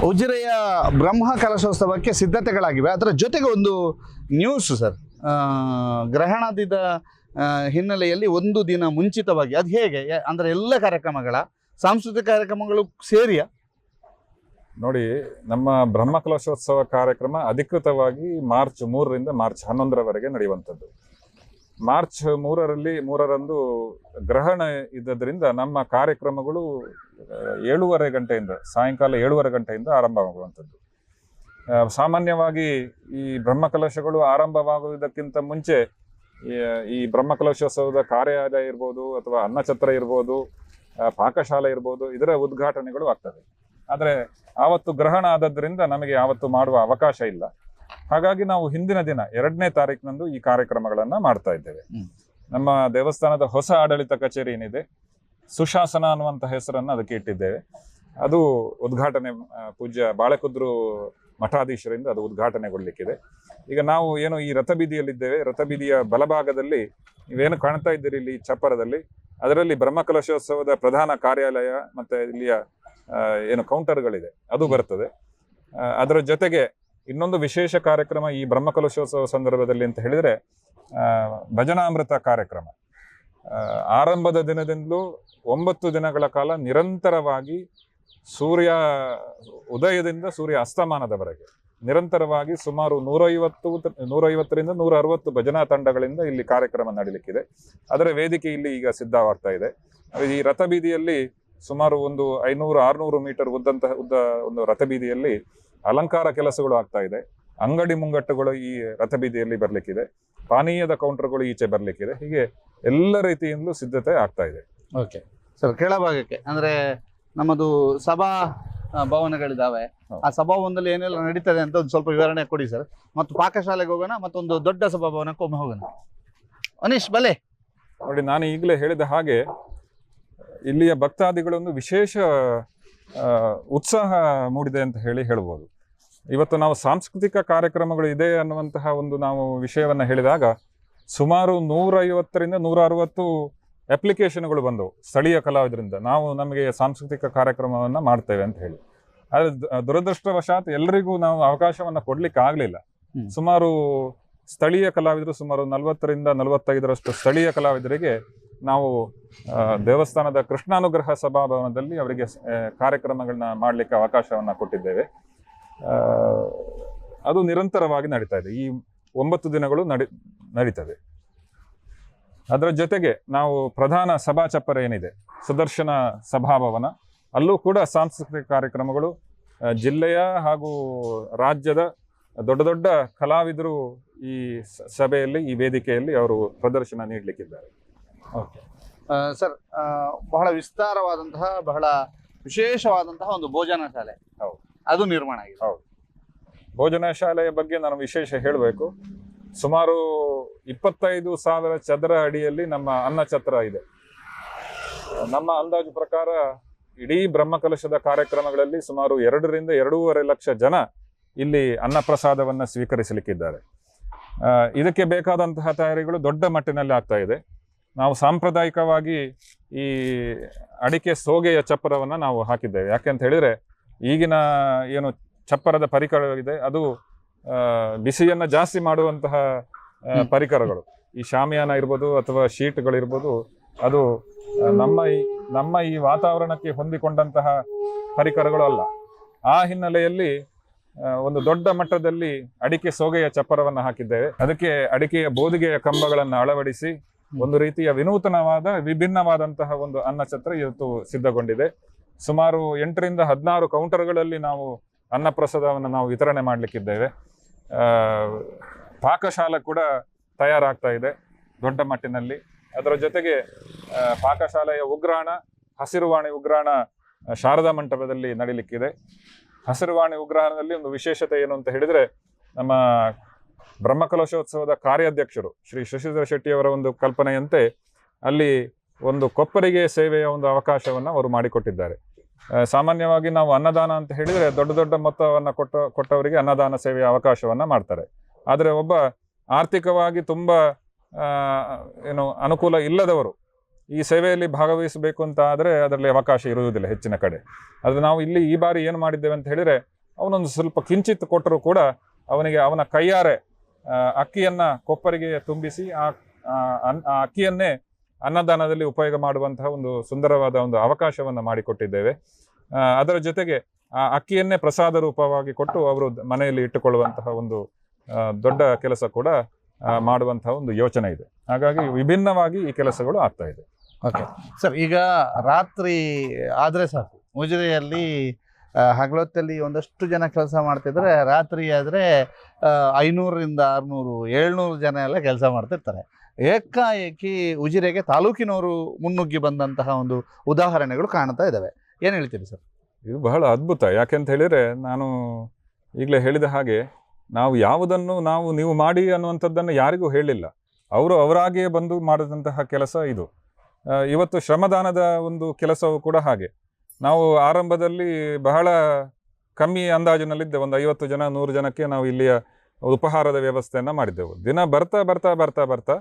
ಉಜಿರೆಯ ಬ್ರಹ್ಮ ಕಲಶೋತ್ಸವಕ್ಕೆ ಸಿದ್ಧತೆಗಳಾಗಿವೆ. ಅದರ ಜೊತೆಗೆ ಒಂದು ನ್ಯೂಸ್ ಸರ್, ಗ್ರಹಣದ ಹಿನ್ನೆಲೆಯಲ್ಲಿ ಒಂದು ದಿನ ಮುಂಚಿತವಾಗಿ ಅದು ಹೇಗೆ ಅಂದರೆ ಎಲ್ಲ ಕಾರ್ಯಕ್ರಮಗಳ ಸಾಂಸ್ಕೃತಿಕ ಕಾರ್ಯಕ್ರಮಗಳು ಸೇರಿಯಾ? ನೋಡಿ, ನಮ್ಮ ಬ್ರಹ್ಮ ಕಲಶೋತ್ಸವ ಕಾರ್ಯಕ್ರಮ ಅಧಿಕೃತವಾಗಿ ಮಾರ್ಚ್ 3ರಿಂದ ಮಾರ್ಚ್ 11ರವರೆಗೆ ನಡೆಯುವಂಥದ್ದು. ಮಾರ್ಚ್ 3ರಂದು ಗ್ರಹಣ ಇದ್ದದ್ರಿಂದ ನಮ್ಮ ಕಾರ್ಯಕ್ರಮಗಳು 7:30 ಗಂಟೆಯಿಂದ ಸಾಯಂಕಾಲ 7:30 ಗಂಟೆಯಿಂದ ಆರಂಭವಾಗುವಂಥದ್ದು. ಸಾಮಾನ್ಯವಾಗಿ ಈ ಬ್ರಹ್ಮಕಲಶಗಳು ಆರಂಭವಾಗುವುದಕ್ಕಿಂತ ಮುಂಚೆ ಈ ಬ್ರಹ್ಮಕಲಶೋತ್ಸವದ ಕಾರ್ಯಾಲಯ ಇರ್ಬೋದು ಅಥವಾ ಅನ್ನಛತ್ರ ಇರ್ಬೋದು, ಪಾಕಶಾಲೆ ಇರ್ಬೋದು, ಇದರ ಉದ್ಘಾಟನೆಗಳು ಆಗ್ತದೆ. ಆದರೆ ಆವತ್ತು ಗ್ರಹಣ ಆದದ್ರಿಂದ ನಮಗೆ ಆವತ್ತು ಮಾಡುವ ಅವಕಾಶ ಇಲ್ಲ. ಹಾಗಾಗಿ ನಾವು ಹಿಂದಿನ ದಿನ 2ನೇ ತಾರೀಕಿನಂದು ಈ ಕಾರ್ಯಕ್ರಮಗಳನ್ನ ಮಾಡ್ತಾ ಇದ್ದೇವೆ. ನಮ್ಮ ದೇವಸ್ಥಾನದ ಹೊಸ ಆಡಳಿತ ಕಚೇರಿ ಏನಿದೆ, ಸುಶಾಸನ ಅನ್ನುವಂಥ ಹೆಸರನ್ನು ಅದಕ್ಕೆ ಇಟ್ಟಿದ್ದೇವೆ. ಅದು ಉದ್ಘಾಟನೆ ಪೂಜ್ಯ ಬಾಳೆಕುದ್ರು ಮಠಾಧೀಶರಿಂದ ಅದು ಉದ್ಘಾಟನೆಗೊಳ್ಳಿಕ್ಕಿದೆ. ಈಗ ನಾವು ಏನು ಈ ರಥಬೀದಿಯಲ್ಲಿದ್ದೇವೆ, ರಥಬೀದಿಯ ಬಲಭಾಗದಲ್ಲಿ ನೀವೇನು ಕಾಣ್ತಾ ಇದ್ದೀರಿ ಇಲ್ಲಿ ಚಪ್ಪರದಲ್ಲಿ, ಅದರಲ್ಲಿ ಬ್ರಹ್ಮಕಲಶೋತ್ಸವದ ಪ್ರಧಾನ ಕಾರ್ಯಾಲಯ ಮತ್ತೆ ಇಲ್ಲಿಯ ಏನು ಕೌಂಟರ್ಗಳಿದೆ ಅದು ಬರ್ತದೆ. ಅದರ ಜೊತೆಗೆ ಇನ್ನೊಂದು ವಿಶೇಷ ಕಾರ್ಯಕ್ರಮ ಈ ಬ್ರಹ್ಮಕಲಶೋತ್ಸವ ಸಂದರ್ಭದಲ್ಲಿ ಅಂತ ಹೇಳಿದ್ರೆ ಭಜನಾಮೃತ ಕಾರ್ಯಕ್ರಮ. ಆರಂಭದ ದಿನದಿಂದಲೂ 9 ದಿನಗಳ ಕಾಲ ನಿರಂತರವಾಗಿ ಸೂರ್ಯ ಉದಯದಿಂದ ಸೂರ್ಯ ಅಸ್ತಮಾನದವರೆಗೆ ನಿರಂತರವಾಗಿ ಸುಮಾರು 150ರಿಂದ 160 ಭಜನಾ ತಂಡಗಳಿಂದ ಇಲ್ಲಿ ಕಾರ್ಯಕ್ರಮ ನಡೀಲಿಕ್ಕಿದೆ. ಅದರ ವೇದಿಕೆ ಇಲ್ಲಿ ಈಗ ಸಿದ್ಧವಾಗ್ತಾ ಇದೆ. ಈ ರಥಬೀದಿಯಲ್ಲಿ ಸುಮಾರು ಒಂದು 500-600 ಮೀಟರ್ ಉದ್ದ ಒಂದು ರಥಬೀದಿಯಲ್ಲಿ ಅಲಂಕಾರ ಕೆಲಸಗಳು ಆಗ್ತಾ ಇದೆ. ಅಂಗಡಿ ಮುಂಗಟ್ಟುಗಳು ಈ ರಥಬೀದಿಯಲ್ಲಿ ಬರ್ಲಿಕ್ಕಿದೆ. ಪಾನೀಯದ ಕೌಂಟರ್ಗಳು ಈಚೆ ಬರ್ಲಿಕ್ಕಿದೆ. ಹೀಗೆ ಎಲ್ಲ ರೀತಿಯಿಂದಲೂ ಸಿದ್ಧತೆ ಆಗ್ತಾ ಇದೆ. ಓಕೆ ಸರ್, ಕೆಳಭಾಗಕ್ಕೆ ಅಂದ್ರೆ ನಮ್ಮದು ಸಭಾ ಭವನಗಳಿದಾವೆ, ಆ ಸಭಾಭವನದಲ್ಲಿ ಏನೆಲ್ಲ ನಡೀತದೆ ಅಂತ ಒಂದು ಸ್ವಲ್ಪ ವಿವರಣೆ ಕೊಡಿ ಸರ್. ಮತ್ತು ಪಾಕಶಾಲೆಗೆ ಹೋಗೋಣ, ಮತ್ತೊಂದು ದೊಡ್ಡ ಸಭಾಭವನಕ್ಕೆ ಒಮ್ಮೆ ಹೋಗೋಣ. ಅನೀಶ್ ಬಲೆ ನೋಡಿ, ನಾನು ಈಗಲೇ ಹೇಳಿದ ಹಾಗೆ ಇಲ್ಲಿಯ ಭಕ್ತಾದಿಗಳೊಂದು ವಿಶೇಷ ಉತ್ಸಾಹ ಮೂಡಿದೆ ಅಂತ ಹೇಳ್ಬೋದು. ಇವತ್ತು ನಾವು ಸಾಂಸ್ಕೃತಿಕ ಕಾರ್ಯಕ್ರಮಗಳು ಇದೆ ಅನ್ನುವಂತಹ ಒಂದು ನಾವು ವಿಷಯವನ್ನ ಹೇಳಿದಾಗ ಸುಮಾರು 150ರಿಂದ 160 ಅಪ್ಲಿಕೇಶನ್ಗಳು ಬಂದವು ಸ್ಥಳೀಯ ಕಲಾವಿದರಿಂದ. ನಮಗೆ ಸಾಂಸ್ಕೃತಿಕ ಕಾರ್ಯಕ್ರಮವನ್ನ ಮಾಡ್ತೇವೆ ಅಂತ ಹೇಳಿ. ಆದರೆ ದುರದೃಷ್ಟವಶಾತ್ ಎಲ್ಲರಿಗೂ ನಾವು ಅವಕಾಶವನ್ನ ಕೊಡ್ಲಿಕ್ಕೆ ಆಗ್ಲಿಲ್ಲ. ಸುಮಾರು ಸ್ಥಳೀಯ ಕಲಾವಿದರು ಸುಮಾರು 40ರಿಂದ 45ರಷ್ಟು ಸ್ಥಳೀಯ ಕಲಾವಿದರಿಗೆ ನಾವು ದೇವಸ್ಥಾನದ ಕೃಷ್ಣಾನುಗ್ರಹ ಸಭಾಭವನದಲ್ಲಿ ಅವರಿಗೆ ಕಾರ್ಯಕ್ರಮಗಳನ್ನ ಮಾಡಲಿಕ್ಕೆ ಅವಕಾಶವನ್ನ ಕೊಟ್ಟಿದ್ದೇವೆ. ಅದು ನಿರಂತರವಾಗಿ ನಡೀತಾ ಇದೆ. ಈ 9 ದಿನಗಳು ನಡೀತದೆ. ಅದರ ಜೊತೆಗೆ ನಾವು ಪ್ರಧಾನ ಸಭಾ ಚಪ್ಪರ ಏನಿದೆ, ಸುದರ್ಶನ ಸಭಾಭವನ, ಅಲ್ಲೂ ಕೂಡ ಸಾಂಸ್ಕೃತಿಕ ಕಾರ್ಯಕ್ರಮಗಳು ಜಿಲ್ಲೆಯ ಹಾಗೂ ರಾಜ್ಯದ ದೊಡ್ಡ ದೊಡ್ಡ ಕಲಾವಿದರು ಈ ಸಭೆಯಲ್ಲಿ, ಈ ವೇದಿಕೆಯಲ್ಲಿ ಅವರು ಪ್ರದರ್ಶನ ನೀಡಲಿಕ್ಕಿದ್ದಾರೆ. ಓಕೆ ಸರ್, ಬಹಳ ವಿಸ್ತಾರವಾದಂತಹ ಬಹಳ ವಿಶೇಷವಾದಂತಹ ಒಂದು ಭೋಜನ ಶಾಲೆ ಅದು ನಿರ್ಮಾಣ ಆಗಿದೆ. ಹೌದು, ಭೋಜನ ಶಾಲೆಯ ಬಗ್ಗೆ ನಾನು ವಿಶೇಷ ಹೇಳಬೇಕು. ಸುಮಾರು 25,000 ಚದರ ಅಡಿಯಲ್ಲಿ ನಮ್ಮ ಅನ್ನಛತ್ರ ಇದೆ. ನಮ್ಮ ಅಂದಾಜು ಪ್ರಕಾರ ಇಡೀ ಬ್ರಹ್ಮಕಲಶದ ಕಾರ್ಯಕ್ರಮಗಳಲ್ಲಿ ಸುಮಾರು 2ರಿಂದ 2.5 ಲಕ್ಷ ಜನ ಇಲ್ಲಿ ಅನ್ನಪ್ರಸಾದವನ್ನ ಸ್ವೀಕರಿಸಲಿಕ್ಕಿದ್ದಾರೆ. ಇದಕ್ಕೆ ಬೇಕಾದಂತಹ ತಯಾರಿಗಳು ದೊಡ್ಡ ಮಟ್ಟಿನಲ್ಲಿ ಆಗ್ತಾ ಇದೆ. ನಾವು ಸಾಂಪ್ರದಾಯಿಕವಾಗಿ ಈ ಅಡಿಕೆ ಸೋಗೆಯ ಚಪ್ಪರವನ್ನ ನಾವು ಹಾಕಿದ್ದೇವೆ. ಯಾಕೆಂತ ಹೇಳಿದ್ರೆ ಈಗಿನ ಏನು ಚಪ್ಪರದ ಪರಿಕರಗಳಿದೆ ಅದು ಬಿಸಿಯನ್ನ ಜಾಸ್ತಿ ಮಾಡುವಂತಹ ಪರಿಕರಗಳು. ಈ ಶಾಮಿಯಾನ ಇರ್ಬೋದು ಅಥವಾ ಶೀಟ್ಗಳಿರ್ಬೋದು, ಅದು ನಮ್ಮ ಈ ವಾತಾವರಣಕ್ಕೆ ಹೊಂದಿಕೊಂಡಂತಹ ಪರಿಕರಗಳು ಅಲ್ಲ. ಆ ಹಿನ್ನೆಲೆಯಲ್ಲಿ ಒಂದು ದೊಡ್ಡ ಮಟ್ಟದಲ್ಲಿ ಅಡಿಕೆ ಸೋಗೆಯ ಚಪ್ಪರವನ್ನು ಹಾಕಿದ್ದೇವೆ. ಅದಕ್ಕೆ ಅಡಿಕೆಯ ಬೋದಿಗೆಯ ಕಂಬಗಳನ್ನು ಅಳವಡಿಸಿ ಒಂದು ರೀತಿಯ ವಿಭಿನ್ನವಾದಂತಹ ಒಂದು ಅನ್ನಛತ್ರ ಇವತ್ತು ಸಿದ್ಧಗೊಂಡಿದೆ. ಸುಮಾರು 8ರಿಂದ 16 ಕೌಂಟರ್ಗಳಲ್ಲಿ ನಾವು ಅನ್ನಪ್ರಸಾದವನ್ನು ನಾವು ವಿತರಣೆ ಮಾಡಲಿಕ್ಕಿದ್ದೇವೆ. ಪಾಕಶಾಲೆ ಕೂಡ ತಯಾರಾಗ್ತಾ ಇದೆ ದೊಡ್ಡ ಮಟ್ಟಿನಲ್ಲಿ. ಅದರ ಜೊತೆಗೆ ಪಾಕಶಾಲೆಯ ಉಗ್ರಾಣ, ಹಸಿರುವಾಣಿ ಉಗ್ರಾಣ ಶಾರದಾ ಮಂಟಪದಲ್ಲಿ ನಡೀಲಿಕ್ಕಿದೆ. ಹಸಿರುವಾಣಿ ಉಗ್ರಾಣದಲ್ಲಿ ಒಂದು ವಿಶೇಷತೆ ಏನು ಅಂತ ಹೇಳಿದ್ರೆ, ನಮ್ಮ ಬ್ರಹ್ಮಕಲಶೋತ್ಸವದ ಕಾರ್ಯಾಧ್ಯಕ್ಷರು ಶ್ರೀ ಶಶಿಧರ ಶೆಟ್ಟಿಯವರ ಒಂದು ಕಲ್ಪನೆಯಂತೆ ಅಲ್ಲಿ ಒಂದು ಕೊಪ್ಪರಿಗೆ ಸೇವೆಯ ಒಂದು ಅವಕಾಶವನ್ನು ಅವರು ಮಾಡಿಕೊಟ್ಟಿದ್ದಾರೆ. ಸಾಮಾನ್ಯವಾಗಿ ನಾವು ಅನ್ನದಾನ ಅಂತ ಹೇಳಿದ್ರೆ ದೊಡ್ಡ ದೊಡ್ಡ ಮೊತ್ತವನ್ನು ಕೊಟ್ಟವರಿಗೆ ಅನ್ನದಾನ ಸೇವೆಯ ಅವಕಾಶವನ್ನ ಮಾಡ್ತಾರೆ. ಆದರೆ ಒಬ್ಬ ಆರ್ಥಿಕವಾಗಿ ತುಂಬಾ ಅನುಕೂಲ ಇಲ್ಲದವರು ಈ ಸೇವೆಯಲ್ಲಿ ಭಾಗವಹಿಸಬೇಕು ಅಂತ ಆದರೆ ಅದರಲ್ಲಿ ಅವಕಾಶ ಇರುವುದಿಲ್ಲ ಹೆಚ್ಚಿನ ಕಡೆ. ಆದರೆ ನಾವು ಇಲ್ಲಿ ಈ ಬಾರಿ ಏನು ಮಾಡಿದ್ದೇವೆ ಅಂತ ಹೇಳಿದ್ರೆ, ಅವನೊಂದು ಸ್ವಲ್ಪ ಕಿಂಚಿತ್ ಕೊಟ್ಟರೂ ಕೂಡ ಅವನಿಗೆ ಅವನ ಕೈಯಾರೆ ಅಕ್ಕಿಯನ್ನ ಕೊಪ್ಪರಿಗೆ ತುಂಬಿಸಿ ಆ ಅಕ್ಕಿಯನ್ನೇ ಅನ್ನದಾನದಲ್ಲಿ ಉಪಯೋಗ ಮಾಡುವಂತಹ ಒಂದು ಸುಂದರವಾದ ಒಂದು ಅವಕಾಶವನ್ನು ಮಾಡಿಕೊಟ್ಟಿದ್ದೇವೆ. ಅದರ ಜೊತೆಗೆ ಆ ಅಕ್ಕಿಯನ್ನೇ ಪ್ರಸಾದ ರೂಪವಾಗಿ ಕೊಟ್ಟು ಅವರು ಮನೆಯಲ್ಲಿ ಇಟ್ಟುಕೊಳ್ಳುವಂತಹ ಒಂದು ದೊಡ್ಡ ಕೆಲಸ ಕೂಡ ಮಾಡುವಂತಹ ಒಂದು ಯೋಚನೆ ಇದೆ. ಹಾಗಾಗಿ ವಿಭಿನ್ನವಾಗಿ ಈ ಕೆಲಸಗಳು ಆಗ್ತಾ ಇದೆ. ಓಕೆ ಸರ್, ಈಗ ರಾತ್ರಿ ಆದರೆ ಸಾಕು, ಉಜಿರೆಯಲ್ಲಿ ಹಗಲೊತ್ತಲ್ಲಿ ಒಂದಷ್ಟು ಜನ ಕೆಲಸ ಮಾಡ್ತಿದ್ರೆ, ರಾತ್ರಿ ಆದರೆ 500ರಿಂದ 600 700 ಜನ ಎಲ್ಲ ಕೆಲಸ ಮಾಡ್ತಿರ್ತಾರೆ. ಏಕಾಏಕಿ ಉಜಿರೆಗೆ ತಾಲೂಕಿನವರು ಮುನ್ನುಗ್ಗಿ ಬಂದಂತಹ ಒಂದು ಉದಾಹರಣೆಗಳು ಕಾಣ್ತಾ ಇದ್ದಾವೆ. ಏನು ಹೇಳ್ತೀರಿ ಸರ್? ಇದು ಬಹಳ ಅದ್ಭುತ. ಯಾಕೆಂತ ಹೇಳಿದರೆ, ನಾನು ಈಗಲೇ ಹೇಳಿದ ಹಾಗೆ ನಾವು ಯಾವುದನ್ನು ನೀವು ಮಾಡಿ ಅನ್ನುವಂಥದ್ದನ್ನು ಯಾರಿಗೂ ಹೇಳಿಲ್ಲ. ಅವರು ಅವರಾಗಿಯೇ ಬಂದು ಮಾಡಿದಂತಹ ಕೆಲಸ ಇದು. ಇವತ್ತು ಶ್ರಮದಾನದ ಒಂದು ಕೆಲಸವೂ ಕೂಡ ಹಾಗೆ. ನಾವು ಆರಂಭದಲ್ಲಿ ಬಹಳ ಕಮ್ಮಿ ಅಂದಾಜಿನಲ್ಲಿದ್ದೆ, ಒಂದು 50 ಜನ 100 ಜನಕ್ಕೆ ನಾವು ಇಲ್ಲಿಯ ಉಪಹಾರದ ವ್ಯವಸ್ಥೆಯನ್ನು ಮಾಡಿದ್ದೆವು. ದಿನ ಬರ್ತಾ ಬರ್ತಾ ಬರ್ತಾ ಬರ್ತಾ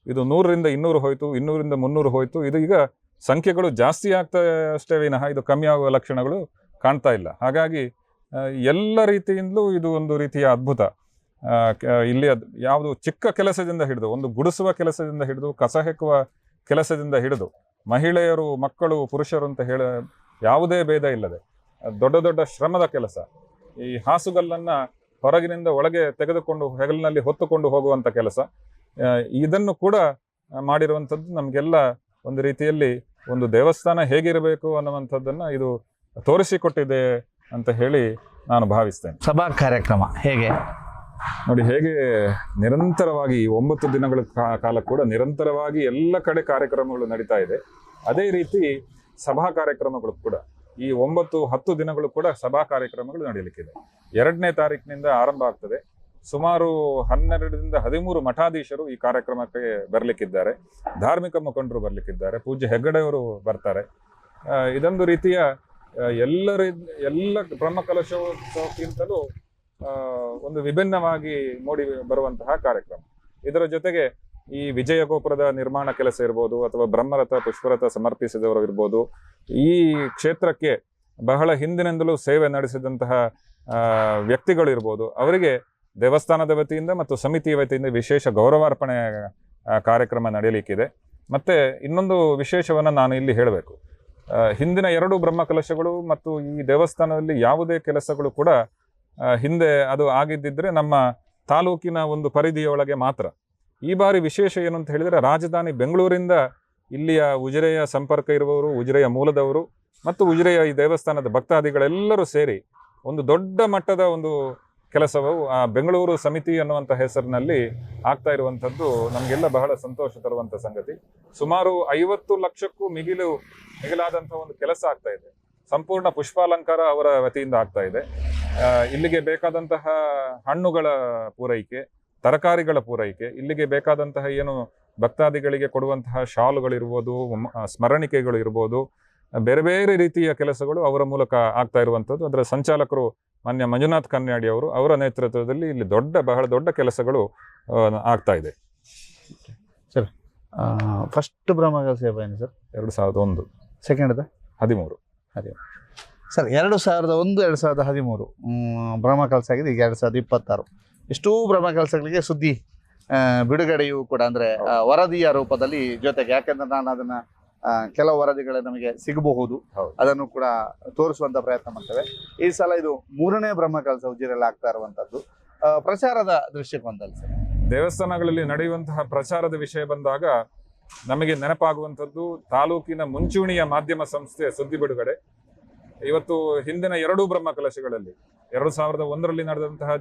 ಇದು 100ರಿಂದ 200 ಹೋಯಿತು, 200ರಿಂದ 300 ಹೋಯಿತು. ಇದು ಈಗ ಸಂಖ್ಯೆಗಳು ಜಾಸ್ತಿ ಆಗ್ತಾ ಅಷ್ಟೇ ವಿನಃ ಇದು ಕಮ್ಮಿ ಆಗುವ ಲಕ್ಷಣಗಳು ಕಾಣ್ತಾ ಇಲ್ಲ. ಹಾಗಾಗಿ ಎಲ್ಲ ರೀತಿಯಿಂದಲೂ ಇದು ಒಂದು ರೀತಿಯ ಅದ್ಭುತ. ಇಲ್ಲಿ ಯಾವುದು ಚಿಕ್ಕ ಕೆಲಸದಿಂದ ಹಿಡಿದು, ಒಂದು ಗುಡಿಸುವ ಕೆಲಸದಿಂದ ಹಿಡಿದು, ಕಸ ಹೆಕ್ಕುವ ಕೆಲಸದಿಂದ ಹಿಡಿದು, ಮಹಿಳೆಯರು, ಮಕ್ಕಳು, ಪುರುಷರು ಅಂತ ಯಾವುದೇ ಭೇದ ಇಲ್ಲದೆ ದೊಡ್ಡ ದೊಡ್ಡ ಶ್ರಮದ ಕೆಲಸ, ಈ ಹಾಸುಗಲ್ಲನ್ನು ಹೊರಗಿನಿಂದ ಒಳಗೆ ತೆಗೆದುಕೊಂಡು ಹೆಗಲಿನಲ್ಲಿ ಹೊತ್ತುಕೊಂಡು ಹೋಗುವಂಥ ಕೆಲಸ, ಇದನ್ನು ಕೂಡ ಮಾಡಿರುವಂಥದ್ದು ನಮಗೆಲ್ಲ ಒಂದು ರೀತಿಯಲ್ಲಿ ಒಂದು ದೇವಸ್ಥಾನ ಹೇಗಿರಬೇಕು ಅನ್ನುವಂಥದ್ದನ್ನು ಇದು ತೋರಿಸಿಕೊಟ್ಟಿದೆ ಅಂತ ಹೇಳಿ ನಾನು ಭಾವಿಸ್ತೇನೆ. ಸಭಾ ಕಾರ್ಯಕ್ರಮ ಹೇಗೆ ನೋಡಿ, ಹೇಗೆ ನಿರಂತರವಾಗಿ 9 ದಿನಗಳ ಕಾಲ ಕೂಡ ನಿರಂತರವಾಗಿ ಎಲ್ಲ ಕಡೆ ಕಾರ್ಯಕ್ರಮಗಳು ನಡೀತಾ ಇದೆ. ಅದೇ ರೀತಿ ಸಭಾ ಕಾರ್ಯಕ್ರಮಗಳು ಕೂಡ ಈ 9-10 ದಿನಗಳು ಕೂಡ ಸಭಾ ಕಾರ್ಯಕ್ರಮಗಳು ನಡೆಯಲಿಕ್ಕಿದೆ. 2ನೇ ತಾರೀಕಿನಿಂದ ಆರಂಭ ಆಗ್ತದೆ. ಸುಮಾರು 12ರಿಂದ 13 ಮಠಾಧೀಶರು ಈ ಕಾರ್ಯಕ್ರಮಕ್ಕೆ ಬರಲಿಕ್ಕಿದ್ದಾರೆ. ಧಾರ್ಮಿಕ ಮುಖಂಡರು ಬರಲಿಕ್ಕಿದ್ದಾರೆ. ಪೂಜ್ಯ ಹೆಗ್ಗಡೆಯವರು ಬರ್ತಾರೆ. ಇದೊಂದು ರೀತಿಯ ಎಲ್ಲ ಬ್ರಹ್ಮಕಲಶೋತ್ಸವಕ್ಕಿಂತಲೂ ಒಂದು ವಿಭಿನ್ನವಾಗಿ ಮೂಡಿ ಬರುವಂತಹ ಕಾರ್ಯಕ್ರಮ. ಇದರ ಜೊತೆಗೆ ಈ ವಿಜಯ ಗೋಪುರದ ನಿರ್ಮಾಣ ಕೆಲಸ ಇರ್ಬೋದು, ಅಥವಾ ಬ್ರಹ್ಮರಥ ಪುಷ್ಪರಥ ಸಮರ್ಪಿಸಿದವರು ಇರ್ಬೋದು, ಈ ಕ್ಷೇತ್ರಕ್ಕೆ ಬಹಳ ಹಿಂದಿನಿಂದಲೂ ಸೇವೆ ನಡೆಸಿದಂತಹ ವ್ಯಕ್ತಿಗಳು ಇರ್ಬೋದು, ಅವರಿಗೆ ದೇವಸ್ಥಾನದ ವತಿಯಿಂದ ಮತ್ತು ಸಮಿತಿಯ ವತಿಯಿಂದ ವಿಶೇಷ ಗೌರವಾರ್ಪಣೆ ಕಾರ್ಯಕ್ರಮ ನಡೆಯಲಿಕ್ಕಿದೆ. ಮತ್ತು ಇನ್ನೊಂದು ವಿಶೇಷವನ್ನು ನಾನು ಇಲ್ಲಿ ಹೇಳಬೇಕು. ಹಿಂದಿನ 2 ಬ್ರಹ್ಮಕಲಶಗಳು ಮತ್ತು ಈ ದೇವಸ್ಥಾನದಲ್ಲಿ ಯಾವುದೇ ಕೆಲಸಗಳು ಕೂಡ ಹಿಂದೆ ಅದು ಆಗಿದ್ದಿದ್ರೆ ನಮ್ಮ ತಾಲೂಕಿನ ಒಂದು ಪರಿಧಿಯೊಳಗೆ ಮಾತ್ರ. ಈ ಬಾರಿ ವಿಶೇಷ ಏನು ಅಂತ ಹೇಳಿದರೆ, ರಾಜಧಾನಿ ಬೆಂಗಳೂರಿಂದ ಇಲ್ಲಿಯ ಉಜಿರೆಯ ಸಂಪರ್ಕ ಇರುವವರು, ಉಜಿರೆಯ ಮೂಲದವರು ಮತ್ತು ಉಜಿರೆಯ ಈ ದೇವಸ್ಥಾನದ ಭಕ್ತಾದಿಗಳೆಲ್ಲರೂ ಸೇರಿ ಒಂದು ದೊಡ್ಡ ಮಟ್ಟದ ಒಂದು ಕೆಲಸವು ಆ ಬೆಂಗಳೂರು ಸಮಿತಿ ಅನ್ನುವಂಥ ಹೆಸರಿನಲ್ಲಿ ಆಗ್ತಾ ಇರುವಂಥದ್ದು ನಮಗೆಲ್ಲ ಬಹಳ ಸಂತೋಷ ತರುವಂಥ ಸಂಗತಿ. ಸುಮಾರು 50 ಲಕ್ಷಕ್ಕೂ ಮಿಗಿಲಾದಂಥ ಒಂದು ಕೆಲಸ ಆಗ್ತಾ ಇದೆ. ಸಂಪೂರ್ಣ ಪುಷ್ಪಾಲಂಕಾರ ಅವರ ವತಿಯಿಂದ ಆಗ್ತಾ ಇದೆ. ಇಲ್ಲಿಗೆ ಬೇಕಾದಂತಹ ಹಣ್ಣುಗಳ ಪೂರೈಕೆ, ತರಕಾರಿಗಳ ಪೂರೈಕೆ, ಇಲ್ಲಿಗೆ ಬೇಕಾದಂತಹ ಏನು ಭಕ್ತಾದಿಗಳಿಗೆ ಕೊಡುವಂತಹ ಶಾಲುಗಳಿರ್ಬೋದು, ಸ್ಮರಣಿಕೆಗಳು ಇರ್ಬೋದು, ಬೇರೆ ಬೇರೆ ರೀತಿಯ ಕೆಲಸಗಳು ಅವರ ಮೂಲಕ ಆಗ್ತಾ ಇರುವಂಥದ್ದು. ಅದರ ಸಂಚಾಲಕರು ಮಾನ್ಯ ಮಂಜುನಾಥ್ ಕನ್ಯಾಡಿ ಅವರು, ಅವರ ನೇತೃತ್ವದಲ್ಲಿ ಇಲ್ಲಿ ಬಹಳ ದೊಡ್ಡ ಕೆಲಸಗಳು ಆಗ್ತಾ ಇದೆ. ಸರ್, ಫಸ್ಟ್ ಬ್ರಹ್ಮಕಲಶ ಏನು ಸರ್? 2001. ಸೆಕೆಂಡ್ 13. ಸರ್, 2001 2013 ಬ್ರಹ್ಮಕಲಶ ಆಗಿದೆ. ಈಗ 2026 ಇಷ್ಟೂ ಬ್ರಹ್ಮಕಲಶಗಳಿಗೆ ಸುದ್ದಿ ಬಿಡುಗಡೆಯೂ ಕೂಡ, ಅಂದರೆ ವರದಿಯ ರೂಪದಲ್ಲಿ ಜೊತೆಗೆ, ಯಾಕೆಂದ್ರೆ ನಾನು ಅದನ್ನು ಕೆಲವು ವರದಿಗಳು ನಮಗೆ ಸಿಗಬಹುದು, ಅದನ್ನು ಕೂಡ ತೋರಿಸುವಂಥ ಪ್ರಯತ್ನ ಮಾಡ್ತೇವೆ. ಈ ಸಲ ಇದು 3ನೇ ಬ್ರಹ್ಮಕಲಶ ಉಜಿರೆಯಲ್ಲಿ ಆಗ್ತಾ ಇರುವಂಥದ್ದು. ಪ್ರಚಾರದ ದೃಷ್ಟಿಕೋನದಲ್ಲಿ ಸರ್, ದೇವಸ್ಥಾನಗಳಲ್ಲಿ ನಡೆಯುವಂತಹ ಪ್ರಚಾರದ ವಿಷಯ ಬಂದಾಗ ನಮಗೆ ನೆನಪಾಗುವಂಥದ್ದು ತಾಲೂಕಿನ ಮುಂಚೂಣಿಯ ಮಾಧ್ಯಮ ಸಂಸ್ಥೆ ಸುದ್ದಿ ಬಿಡುಗಡೆ. ಇವತ್ತು ಹಿಂದಿನ 2 ಬ್ರಹ್ಮಕಲಶಗಳಲ್ಲಿ 2001ರಲ್ಲಿ ನಡೆದಂತಹ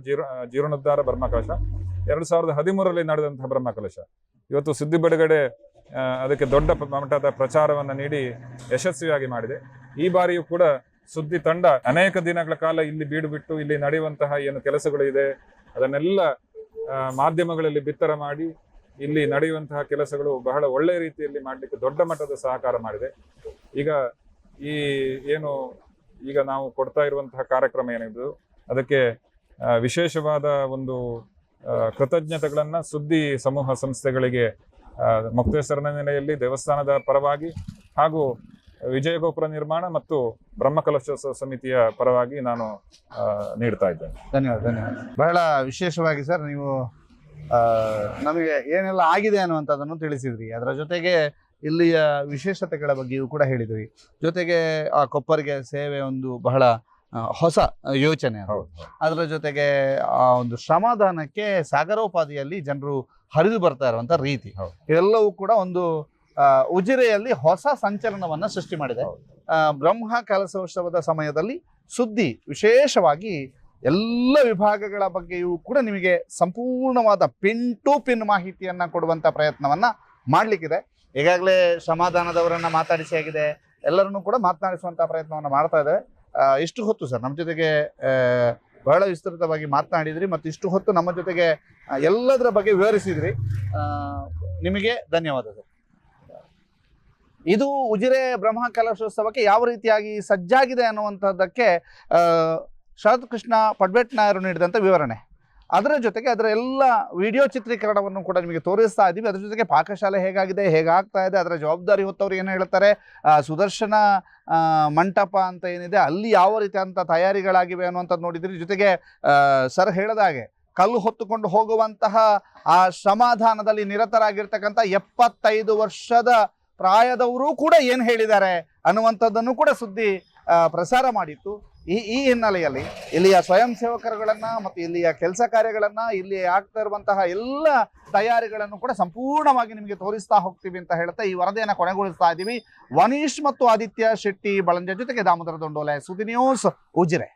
ಜೀರ್ಣೋದ್ಧಾರ ಬ್ರಹ್ಮಕಲಶ, 2013ರಲ್ಲಿ ನಡೆದಂತಹ ಬ್ರಹ್ಮಕಲಶ, ಇವತ್ತು ಸುದ್ದಿ ಬಿಡುಗಡೆ ಅದಕ್ಕೆ ದೊಡ್ಡ ಮಟ್ಟದ ಪ್ರಚಾರವನ್ನು ನೀಡಿ ಯಶಸ್ವಿಯಾಗಿ ಮಾಡಿದೆ. ಈ ಬಾರಿಯೂ ಕೂಡ ಸುದ್ದಿ ತಂಡ ಅನೇಕ ದಿನಗಳ ಕಾಲ ಇಲ್ಲಿ ಬೀಡು ಬಿಟ್ಟು ಇಲ್ಲಿ ನಡೆಯುವಂತಹ ಏನು ಕೆಲಸಗಳು ಇದೆ ಅದನ್ನೆಲ್ಲ ಮಾಧ್ಯಮಗಳಲ್ಲಿ ಬಿತ್ತರ ಮಾಡಿ ಇಲ್ಲಿ ನಡೆಯುವಂತಹ ಕೆಲಸಗಳು ಬಹಳ ಒಳ್ಳೆಯ ರೀತಿಯಲ್ಲಿ ಮಾಡಲಿಕ್ಕೆ ದೊಡ್ಡ ಮಟ್ಟದ ಸಹಕಾರ ಮಾಡಿದೆ. ಈಗ ನಾವು ಕೊಡ್ತಾ ಇರುವಂತಹ ಕಾರ್ಯಕ್ರಮ ಏನಿದು, ಅದಕ್ಕೆ ವಿಶೇಷವಾದ ಒಂದು ಕೃತಜ್ಞತೆಗಳನ್ನು ಸುದ್ದಿ ಸಮೂಹ ಸಂಸ್ಥೆಗಳಿಗೆ ಮುಕ್ತೇಶ್ವರನ ನೆಲೆಯಲ್ಲಿ ದೇವಸ್ಥಾನದ ಪರವಾಗಿ ಹಾಗೂ ವಿಜಯ ಗೋಪುರ ನಿರ್ಮಾಣ ಮತ್ತು ಬ್ರಹ್ಮಕಲಶೋತ್ಸವ ಸಮಿತಿಯ ಪರವಾಗಿ ನಾನು ನೀಡ್ತಾ ಇದ್ದೇನೆ. ಧನ್ಯವಾದ. ಬಹಳ ವಿಶೇಷವಾಗಿ ಸರ್ ನೀವು ನಮಗೆ ಏನೆಲ್ಲ ಆಗಿದೆ ಅನ್ನುವಂಥದ್ದನ್ನು ತಿಳಿಸಿದ್ರಿ. ಅದರ ಜೊತೆಗೆ ಇಲ್ಲಿಯ ವಿಶೇಷತೆಗಳ ಬಗ್ಗೆಯೂ ಕೂಡ ಹೇಳಿದ್ರಿ. ಜೊತೆಗೆ ಆ ಕೊಪ್ಪರಿಗೆ ಸೇವೆ ಒಂದು ಬಹಳ ಹೊಸ ಯೋಚನೆ. ಅದರ ಜೊತೆಗೆ ಆ ಒಂದು ಶ್ರಮದಾನಕ್ಕೆ ಸಾಗರೋಪಾದಿಯಲ್ಲಿ ಜನರು ಹರಿದು ಬರ್ತಾ ಇರುವಂತ ರೀತಿ, ಇವೆಲ್ಲವೂ ಕೂಡ ಒಂದು ಉಜಿರೆಯಲ್ಲಿ ಹೊಸ ಸಂಚಲನವನ್ನ ಸೃಷ್ಟಿ ಮಾಡಿದೆ. ಬ್ರಹ್ಮ ಕಲಶೋತ್ಸವದ ಸಮಯದಲ್ಲಿ ಸುದ್ದಿ ವಿಶೇಷವಾಗಿ ಎಲ್ಲ ವಿಭಾಗಗಳ ಬಗ್ಗೆಯೂ ಕೂಡ ನಿಮಗೆ ಸಂಪೂರ್ಣವಾದ ಪಿನ್ ಟು ಪಿನ್ ಮಾಹಿತಿಯನ್ನ ಕೊಡುವಂತ ಪ್ರಯತ್ನವನ್ನ ಮಾಡ್ಲಿಕ್ಕಿದೆ. ಈಗಾಗಲೇ ಶ್ರಮದಾನದವರನ್ನ ಮಾತಾಡಿಸಿ ಆಗಿದೆ, ಎಲ್ಲರನ್ನೂ ಕೂಡ ಮಾತನಾಡಿಸುವಂತ ಪ್ರಯತ್ನವನ್ನ ಮಾಡ್ತಾ ಇದೆ. ಇಷ್ಟು ಹೊತ್ತು ಸರ್ ನಮ್ಮ ಜೊತೆಗೆ ಬಹಳ ವಿಸ್ತೃತವಾಗಿ ಮಾತನಾಡಿದ್ರಿ ಮತ್ತು ಇಷ್ಟು ಹೊತ್ತು ನಮ್ಮ ಜೊತೆಗೆ ಎಲ್ಲದರ ಬಗ್ಗೆ ವಿವರಿಸಿದ್ರಿ. ನಿಮಗೆ ಧನ್ಯವಾದ ಸರ್. ಇದು ಉಜಿರೆ ಬ್ರಹ್ಮ ಕಲಶೋತ್ಸವಕ್ಕೆ ಯಾವ ರೀತಿಯಾಗಿ ಸಜ್ಜಾಗಿದೆ ಅನ್ನುವಂಥದ್ದಕ್ಕೆ ಶರತ್ ಕೃಷ್ಣ ಪಡ್ಬೆಟ್ನಾಯರು ನೀಡಿದಂಥ ವಿವರಣೆ. ಅದರ ಜೊತೆಗೆ ಅದರ ಎಲ್ಲ ವಿಡಿಯೋ ಚಿತ್ರೀಕರಣವನ್ನು ಕೂಡ ನಿಮಗೆ ತೋರಿಸ್ತಾ ಇದ್ದೀವಿ. ಅದರ ಜೊತೆಗೆ ಪಾಕಶಾಲೆ ಹೇಗಾಗಿದೆ, ಹೇಗಾಗ್ತಾ ಇದೆ, ಅದರ ಜವಾಬ್ದಾರಿ ಹೊತ್ತವ್ರು ಏನು ಹೇಳ್ತಾರೆ, ಸುದರ್ಶನ ಮಂಟಪ ಅಂತ ಏನಿದೆ ಅಲ್ಲಿ ಯಾವ ರೀತಿಯಾದಂಥ ತಯಾರಿಗಳಾಗಿವೆ ಅನ್ನುವಂಥದ್ದು ನೋಡಿದ್ರಿ. ಜೊತೆಗೆ ಸರ್ ಹೇಳಿದಾಗೆ ಕಲ್ಲು ಹೊತ್ತುಕೊಂಡು ಹೋಗುವಂತಹ ಆ ಶ್ರಮದಾನದಲ್ಲಿ ನಿರತರಾಗಿರ್ತಕ್ಕಂಥ 75 ವರ್ಷದ ಪ್ರಾಯದವರು ಕೂಡ ಏನು ಹೇಳಿದ್ದಾರೆ ಅನ್ನುವಂಥದ್ದನ್ನು ಕೂಡ ಸುದ್ದಿ ಪ್ರಸಾರ ಮಾಡಿತ್ತು. ಈ ಹಿನ್ನೆಲೆಯಲ್ಲಿ ಇಲ್ಲಿಯ ಸ್ವಯಂ ಸೇವಕರುಗಳನ್ನ ಮತ್ತು ಇಲ್ಲಿಯ ಕೆಲಸ ಕಾರ್ಯಗಳನ್ನ, ಇಲ್ಲಿ ಆಗ್ತಾ ಇರುವಂತಹ ಎಲ್ಲ ತಯಾರಿಗಳನ್ನು ಕೂಡ ಸಂಪೂರ್ಣವಾಗಿ ನಿಮಗೆ ತೋರಿಸ್ತಾ ಹೋಗ್ತೀವಿ ಅಂತ ಹೇಳ್ತಾ ಈ ವರದಿಯನ್ನು ಕೊನೆಗೊಳಿಸ್ತಾ ಇದ್ದೀವಿ. ವನೀಶ್ ಮತ್ತು ಆದಿತ್ಯ ಶೆಟ್ಟಿ ಬಳಂಜ ಜೊತೆಗೆ ದಾಮೋದರ ದೊಂಡೋಲೆ, ಸುದ್ದಿ ನ್ಯೂಸ್, ಉಜಿರೆ.